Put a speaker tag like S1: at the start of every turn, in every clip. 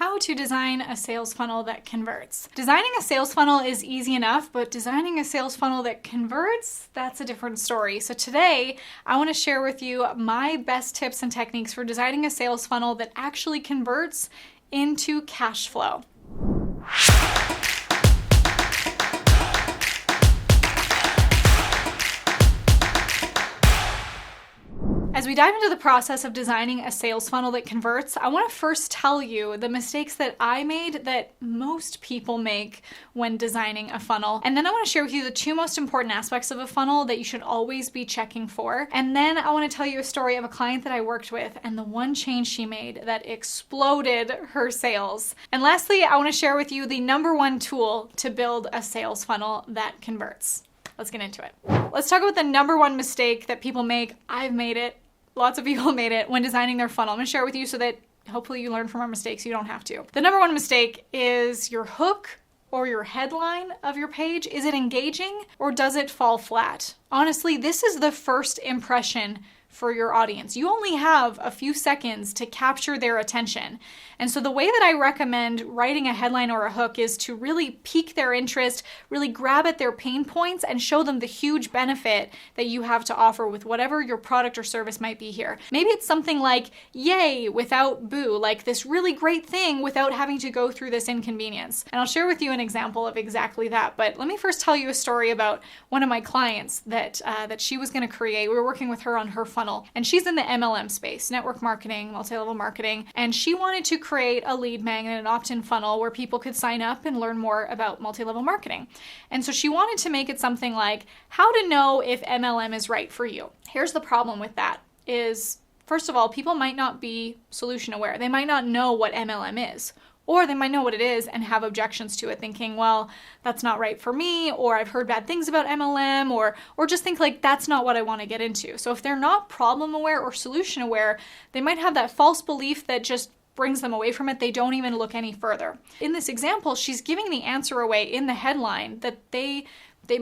S1: how to design a sales funnel that converts. Designing a sales funnel is easy enough, but designing a sales funnel that converts, that's a different story. So today, I want to share with you my best tips and techniques for designing a sales funnel that actually converts into cash flow. As we dive into the process of designing a sales funnel that converts, I want to first tell you the mistakes that I made that most people make when designing a funnel. And then I want to share with you the two most important aspects of a funnel that you should always be checking for. And then I want to tell you a story of a client that I worked with and the one change she made that exploded her sales. And lastly, I want to share with you the number one tool to build a sales funnel that converts. Let's get into it. Let's talk about the number one mistake that people make. I've made it. Lots of people made it when designing their funnel. I'm going to share with you so that hopefully you learn from our mistakes. You don't have to. The number one mistake is your hook or your headline of your page. Is it engaging or does it fall flat? Honestly, this is the first impression for your audience. You only have a few seconds to capture their attention. And so the way that I recommend writing a headline or a hook is to really pique their interest, really grab at their pain points and show them the huge benefit that you have to offer with whatever your product or service might be here. Maybe it's something like, yay, without boo, like this really great thing without having to go through this inconvenience. And I'll share with you an example of exactly that. But let me first tell you a story about one of my clients that she was going to create. We were working with her on her funnel, and she's in the MLM space, network marketing, multi-level marketing, and she wanted to create a lead magnet, an opt-in funnel where people could sign up and learn more about multi-level marketing. And so she wanted to make it something like, how to know if MLM is right for you. Here's the problem with that is, first of all, people might not be solution aware. They might not know what MLM is. Or they might know what it is and have objections to it, thinking, well, that's not right for me, or I've heard bad things about MLM, or just think like that's not what I want to get into. So if they're not problem aware or solution aware, they might have that false belief that just brings them away from it. They don't even look any further. In this example, she's giving the answer away in the headline that they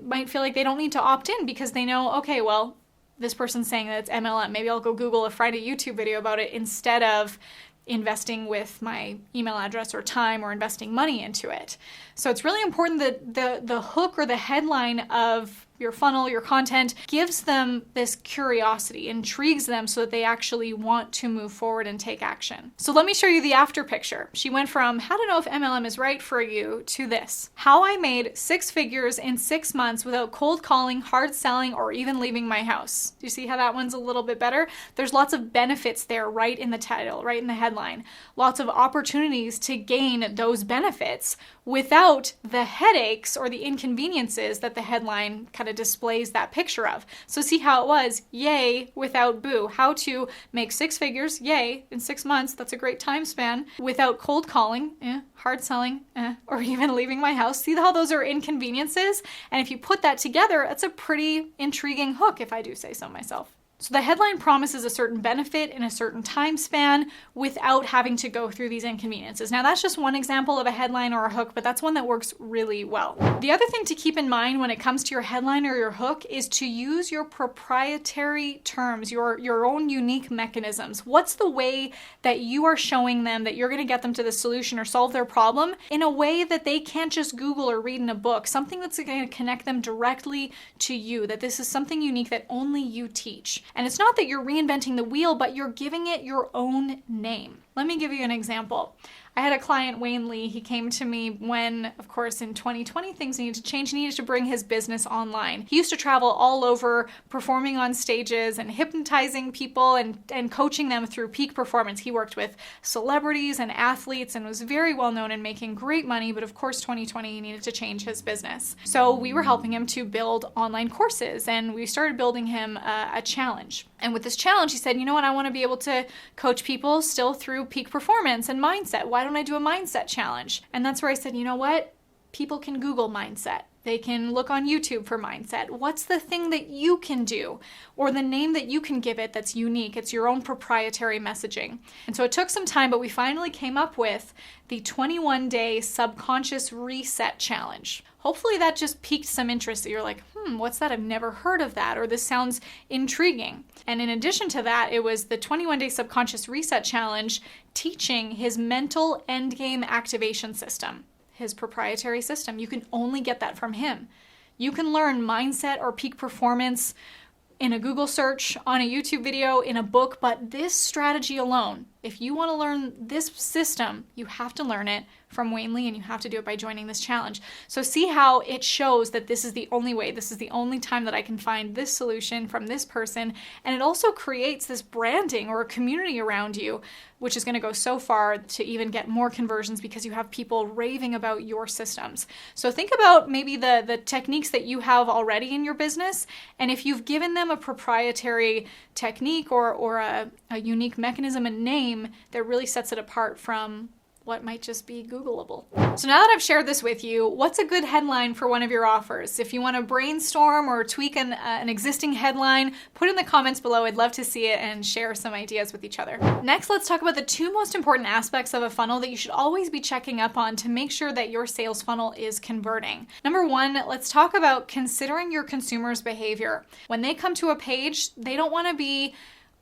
S1: might feel like they don't need to opt in because they know, okay, well, this person's saying that it's MLM. Maybe I'll go Google a Friday YouTube video about it instead of investing with my email address or time or investing money into it. So it's really important that the hook or the headline of your funnel, your content, gives them this curiosity, intrigues them so that they actually want to move forward and take action. So let me show you the after picture. She went from how to know if MLM is right for you to this. How I made 6 figures in 6 months without cold calling, hard selling, or even leaving my house. Do you see how that one's a little bit better? There's lots of benefits there right in the title, right in the headline. Lots of opportunities to gain those benefits without the headaches or the inconveniences that the headline kind of displays that picture of. So see how it was, yay, without boo. How to make 6 figures, yay, in 6 months, that's a great time span, without cold calling, hard selling, or even leaving my house. See how those are inconveniences? And if you put that together, that's a pretty intriguing hook, if I do say so myself. So the headline promises a certain benefit in a certain time span without having to go through these inconveniences. Now that's just one example of a headline or a hook, but that's one that works really well. The other thing to keep in mind when it comes to your headline or your hook is to use your proprietary terms, your own unique mechanisms. What's the way that you are showing them that you're going to get them to the solution or solve their problem in a way that they can't just Google or read in a book, something that's going to connect them directly to you, that this is something unique that only you teach. And it's not that you're reinventing the wheel, but you're giving it your own name. Let me give you an example. I had a client, Wayne Lee. He came to me when, of course, in 2020, things needed to change. He needed to bring his business online. He used to travel all over, performing on stages and hypnotizing people and coaching them through peak performance. He worked with celebrities and athletes and was very well known and making great money. But of course, 2020, he needed to change his business. So we were helping him to build online courses, and we started building him a challenge. And with this challenge, he said, you know what, I want to be able to coach people still through peak performance and mindset. Why don't I do a mindset challenge? And that's where I said, you know what? People can Google mindset. They can look on YouTube for mindset. What's the thing that you can do or the name that you can give it that's unique? It's your own proprietary messaging. And so it took some time, but we finally came up with the 21-day subconscious reset challenge. Hopefully that just piqued some interest that you're like, what's that? I've never heard of that, or this sounds intriguing. And in addition to that, it was the 21-day subconscious reset challenge teaching his mental endgame activation system, his proprietary system. You can only get that from him. You can learn mindset or peak performance in a Google search, on a YouTube video, in a book, but this strategy alone, if you want to learn this system, you have to learn it from Wayne Lee, and you have to do it by joining this challenge. So see how it shows that this is the only way, this is the only time that I can find this solution from this person, and it also creates this branding or a community around you, which is going to go so far to even get more conversions because you have people raving about your systems. So think about maybe the techniques that you have already in your business, and if you've given them a proprietary technique or a unique mechanism and name that really sets it apart from what might just be Googleable. So now that I've shared this with you, what's a good headline for one of your offers? If you want to brainstorm or tweak an existing headline, put in the comments below. I'd love to see it and share some ideas with each other. Next, let's talk about the two most important aspects of a funnel that you should always be checking up on to make sure that your sales funnel is converting. Number one, let's talk about considering your consumers' behavior. When they come to a page, they don't want to be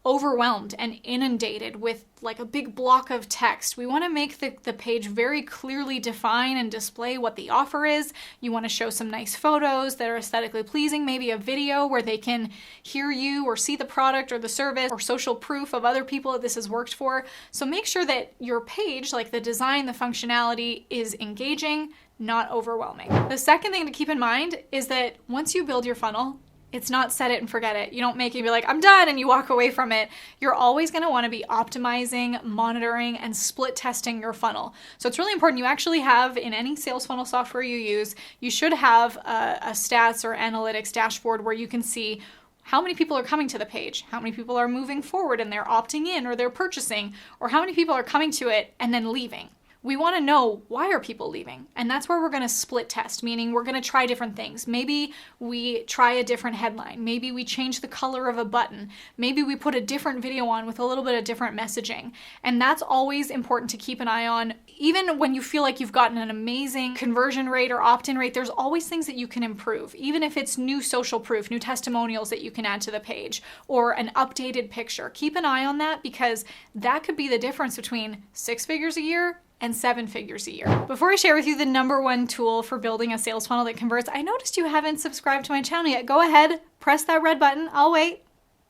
S1: overwhelmed and inundated with like a big block of text. We want to make the page very clearly define and display what the offer is. You want to show some nice photos that are aesthetically pleasing, maybe a video where they can hear you or see the product or the service or social proof of other people that this has worked for. So make sure that your page, like the design, the functionality, is engaging, not overwhelming. The second thing to keep in mind is that once you build your funnel, it's not set it and forget it. You don't make it be like, I'm done, and you walk away from it. You're always going to want to be optimizing, monitoring, and split testing your funnel. So it's really important you actually have, in any sales funnel software you use, you should have a stats or analytics dashboard where you can see how many people are coming to the page, how many people are moving forward and they're opting in or they're purchasing, or how many people are coming to it and then leaving. We want to know, why are people leaving? And that's where we're going to split test, meaning we're going to try different things. Maybe we try a different headline. Maybe we change the color of a button. Maybe we put a different video on with a little bit of different messaging. And that's always important to keep an eye on. Even when you feel like you've gotten an amazing conversion rate or opt-in rate, there's always things that you can improve. Even if it's new social proof, new testimonials that you can add to the page, or an updated picture. Keep an eye on that, because that could be the difference between 6 figures a year and 7 figures a year. Before I share with you the number one tool for building a sales funnel that converts, I noticed you haven't subscribed to my channel yet. Go ahead, press that red button. I'll wait,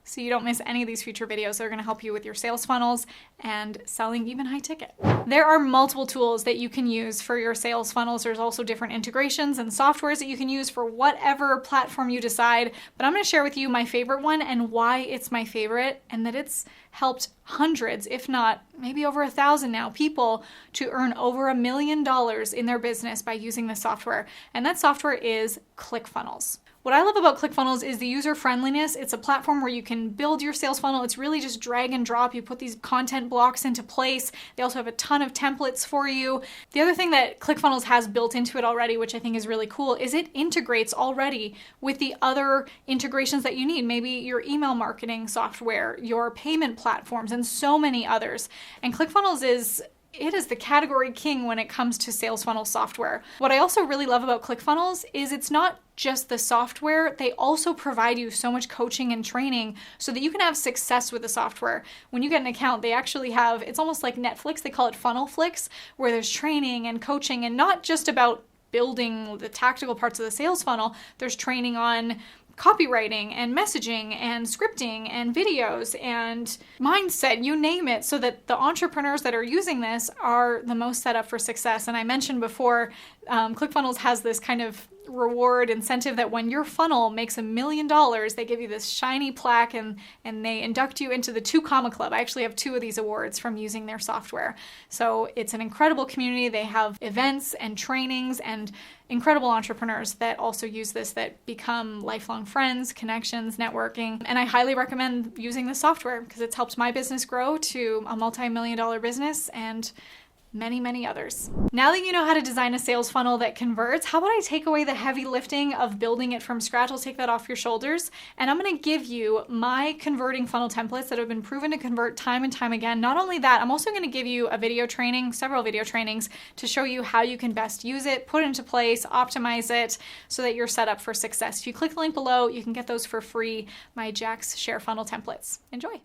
S1: so you don't miss any of these future videos that are gonna help you with your sales funnels and selling even high ticket. There are multiple tools that you can use for your sales funnels. There's also different integrations and softwares that you can use for whatever platform you decide, but I'm gonna share with you my favorite one and why it's my favorite, and that it's helped hundreds, if not maybe over 1,000 now, people to earn over $1 million in their business by using this software. And that software is ClickFunnels. What I love about ClickFunnels is the user friendliness. It's a platform where you can build your sales funnel. It's really just drag and drop. You put these content blocks into place. They also have a ton of templates for you. The other thing that ClickFunnels has built into it already, which I think is really cool, is it integrates already with the other integrations that you need. Maybe your email marketing software, your payment platforms, and so many others. And ClickFunnels is the category king when it comes to sales funnel software. What I also really love about ClickFunnels is it's not just the software, they also provide you so much coaching and training so that you can have success with the software. When you get an account, they actually have, it's almost like Netflix, they call it Funnelflix, where there's training and coaching, and not just about building the tactical parts of the sales funnel. There's training on copywriting and messaging and scripting and videos and mindset, you name it, so that the entrepreneurs that are using this are the most set up for success. And I mentioned before, ClickFunnels has this kind of reward incentive that when your funnel makes $1 million, they give you this shiny plaque and they induct you into the 2 Comma Club. I actually have 2 of these awards from using their software. So it's an incredible community. They have events and trainings and incredible entrepreneurs that also use this, that become lifelong friends, connections, networking. And I highly recommend using this software because it's helped my business grow to a multi-million-dollar business and many, many others. Now that you know how to design a sales funnel that converts, how about I take away the heavy lifting of building it from scratch? I'll take that off your shoulders, and I'm gonna give you my converting funnel templates that have been proven to convert time and time again. Not only that, I'm also gonna give you a video training, several video trainings, to show you how you can best use it, put it into place, optimize it, so that you're set up for success. If you click the link below, you can get those for free, my Jaxx Share Funnel templates. Enjoy.